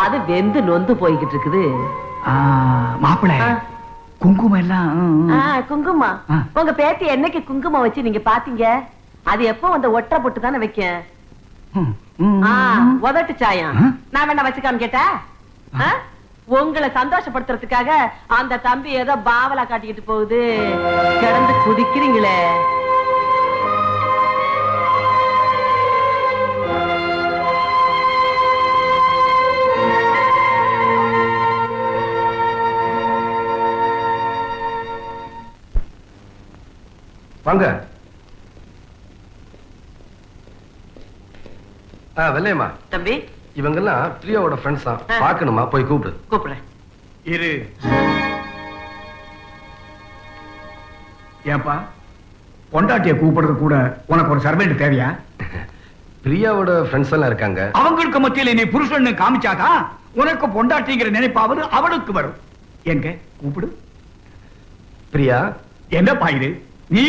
அது வெந்து நொந்து போய்கிட்டு இருக்குது. மாப்பிள்ள குங்குமம் எல்லாம் குங்குமம் உங்க பேத்தி என்னைக்கு குங்குமம் வச்சு நீங்க பாத்தீங்க? அது எப்போ அந்த ஒற்றை போட்டு தானே வைக்க. உதட்டு சாயம் நான் வேணா வச்சுக்கான்னு கேட்டா உங்களை சந்தோஷப்படுத்துறதுக்காக அந்த தம்பி ஏதோ பாவலா காட்டிக்கிட்டு போகுது. கிடந்து குதிக்கிறீங்களே. வாங்க. வெள்ளையம்மா தம்பி, இவங்கெல்லாம் பிரியாவோட ஃப்ரெண்ட்ஸ் தான். பார்க்கணுமா? போய் கூப்பிடுறேன். இரு. ஏப்பா பொண்டாட்டிய கூப்பிடுறது கூட உனக்கு ஒரு சர்வெண்ட் தேவையா? பிரியாவோட ஃப்ரெண்ட்ஸ் எல்லாம் இருக்காங்க. அவங்களுக்கு மத்தியில நீ புருஷன் காமிச்சாதான் உனக்கு பொண்டாட்டிங்கிற நினைப்பாவது அவளுக்கு வரும். எங்க கூப்பிடு. பிரியா. என்னப்பா இது?